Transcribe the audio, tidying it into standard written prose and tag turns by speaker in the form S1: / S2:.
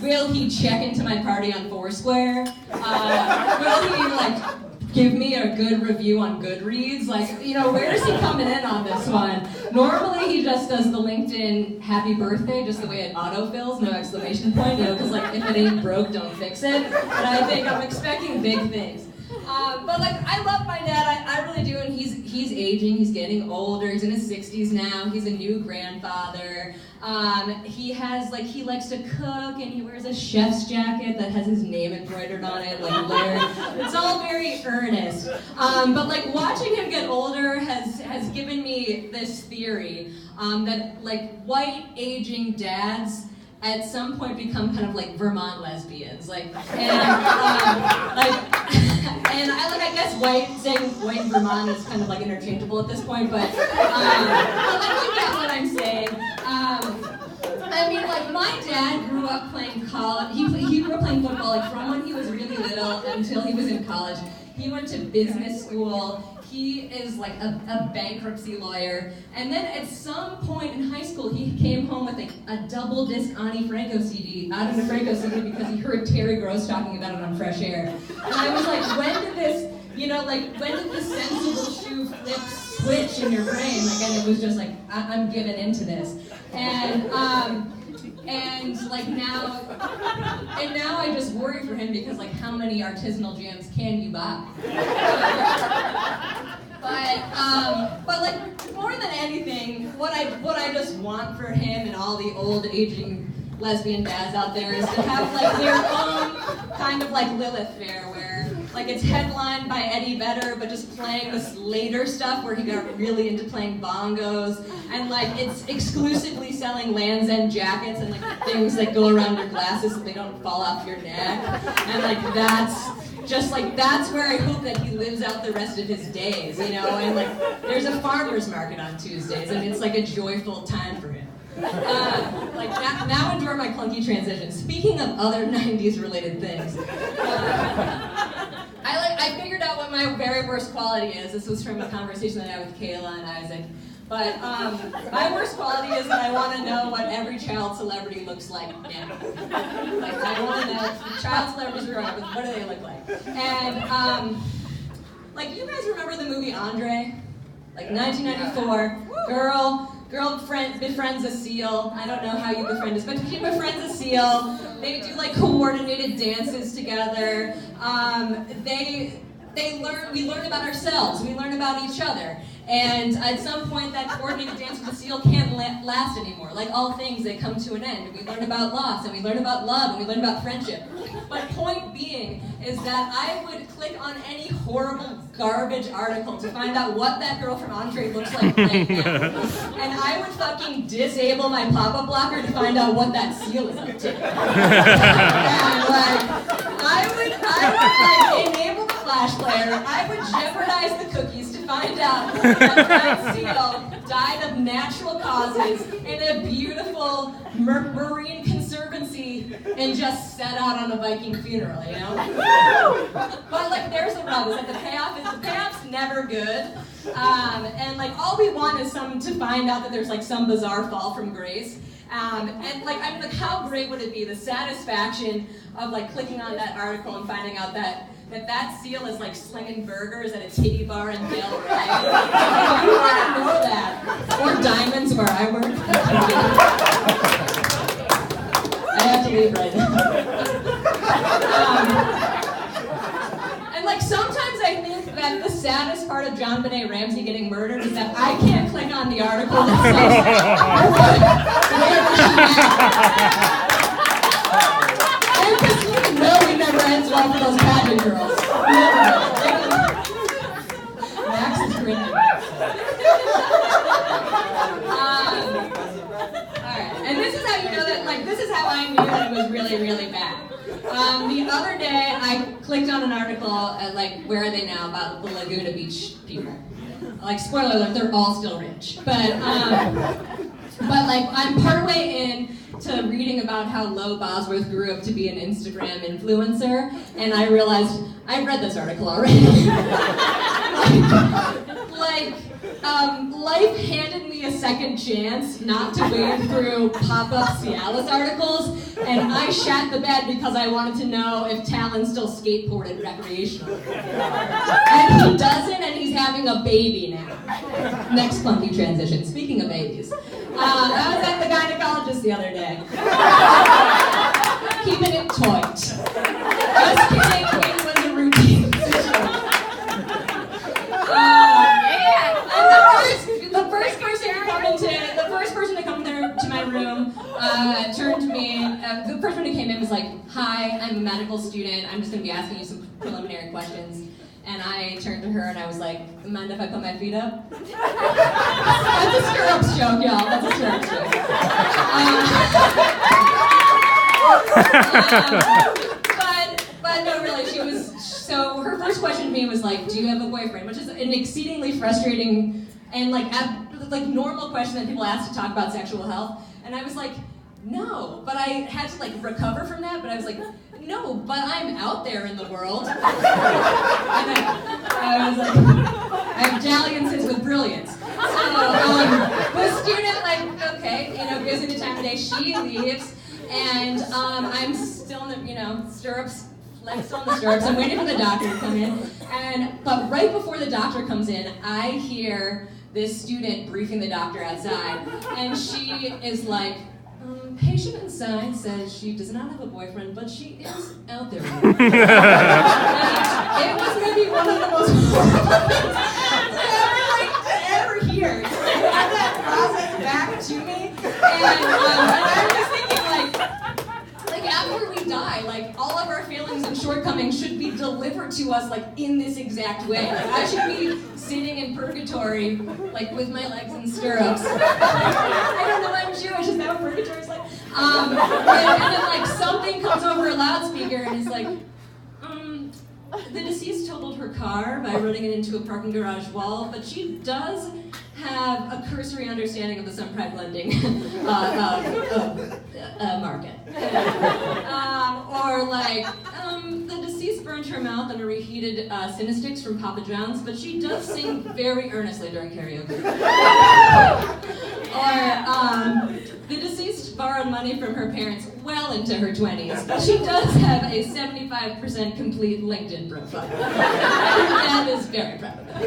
S1: Will he check into my party on Foursquare? Will he, like, give me a good review on Goodreads? Like, you know, where's he coming in on this one? Normally he just does the LinkedIn happy birthday, just the way it autofills, no exclamation point, you know, because like if it ain't broke, don't fix it. But I think I'm expecting big things. But like, I love my dad, I really do, and he's aging, he's getting older, he's in his 60s now, he's a new grandfather. He likes to cook, and he wears a chef's jacket that has his name embroidered on it, like Laird. It's all very earnest. But like, watching him get older has given me this theory that like white aging dads at some point become kind of like Vermont lesbians, and I guess saying white and Vermont is kind of like interchangeable at this point, but like you get what I'm saying. I mean, like, my dad grew up playing college. He grew up playing football, like, from when he was really little until he was in college. He went to business school. He is like a bankruptcy lawyer. And then at some point in high school, he came home with like a double disc Ani Franco CD, because he heard Terry Gross talking about it on Fresh Air. And I was like, when did this sensible shoe flip switch in your brain? Like, and it was just like, I'm giving into this. And now I just worry for him because like, how many artisanal jams can you buy? But like, more than anything, what I just want for him and all the old aging lesbian dads out there is to have like their own kind of like Lilith Fair, where like it's headlined by Eddie Vedder, but just playing this later stuff where he got really into playing bongos, and like it's exclusively selling Land's End jackets and like things that go around your glasses so they don't fall off your neck, and like that's where I hope that he lives out the rest of his days, you know, and like there's a farmer's market on Tuesdays and it's like a joyful time for him. Like now endure my clunky transition. Speaking of other 90s related things, I figured out what my very worst quality is. This was from a conversation that I had with Kayla and Isaac. But my worst quality is that I want to know what every child celebrity looks like now. Like, I want to know child celebrities growing up, what do they look like? And like, you guys remember the movie Andre? Like 1994, girl befriends a seal. I don't know how you befriend this, but she befriends a seal. They do like coordinated dances together. We learn about ourselves. We learn about each other. And at some point, that coordinated dance with the seal can't last anymore. Like all things, they come to an end. We learn about loss, and we learn about love, and we learn about friendship. But point being is that I would click on any horrible garbage article to find out what that girl from Andre looks like right now. And I would fucking disable my pop-up blocker to find out what that seal is up to. And I would enable the flash player. I would jeopardize the cookies to find out that seal died of natural causes in a beautiful marine conservancy and just set out on a Viking funeral, you know? But like, there's the rub, is that the payoff's never good. And like, all we want is to find out that there's like some bizarre fall from grace. And like, I'm like, how great would it be, the satisfaction of like clicking on that article and finding out that seal is like slinging burgers at a titty bar in Del Rey. You want to know that. Or diamonds where I work. I have to leave right now. And like, sometimes I think that the saddest part of John Benet Ramsey getting murdered is that I can't click on the article that says, and because you know we never ends well for those pageant girls. Max is grinning. Alright, and this is how you know that, like, this is how I knew that it was really, really bad. The other day, I clicked on an article at, like, Where Are They Now? About the Laguna Beach people. Like, spoiler alert, they're all still rich. But like, I'm partway in to reading about how Lo Bosworth grew up to be an Instagram influencer, and I realized I've read this article already. life handed me a second chance not to wade through pop-up Cialis articles, and I shat the bed because I wanted to know if Talon still skateboarded recreationally. And he doesn't, and he's having a baby now. Next funky transition. Speaking of babies, I was at the gynecologist the other day. Keeping it toit. Just kidding, it was a routine situation. The first person to come to my room turned to me. The first one who came in was like, "Hi, I'm a medical student. I'm just going to be asking you some preliminary questions." And I turned to her and I was like, "Mind if I put my feet up?" That's a stirrups joke, y'all. That's a stirrups joke. But no, really, she was. So her first question to me was like, "Do you have a boyfriend?" Which is an exceedingly frustrating and like normal question that people ask to talk about sexual health. And I was like, "No," but I had to like recover from that. But I was like, "No, but I'm out there in the world." And I was like, "I have dalliances with brilliance." So the student okay, gives me the time of day. She leaves, and I'm still in the stirrups. Legs on the stirrups. I'm waiting for the doctor to come in, but right before the doctor comes in, I hear this student briefing the doctor outside, and she is like, "Patient inside says she does not have a boyfriend, but she is out there." And it was maybe one of the most horrible things to ever hear. To have that process back to me, and I was thinking after we die, all of our feelings and shortcomings should be delivered to us in this exact way. I should be sitting in purgatory with my legs in stirrups. I don't know, I'm Jewish, is that what purgatory is like? And then something comes over a loudspeaker and it's like, the deceased totaled her car by running it into a parking garage wall, but she does have a cursory understanding of the sun-pride blending market. The deceased burned her mouth on a reheated Cinestics from Papa John's, but she does sing very earnestly during karaoke. The deceased borrowed money from her parents well into her 20s, but she does have a 75% complete LinkedIn profile. And is very proud of that.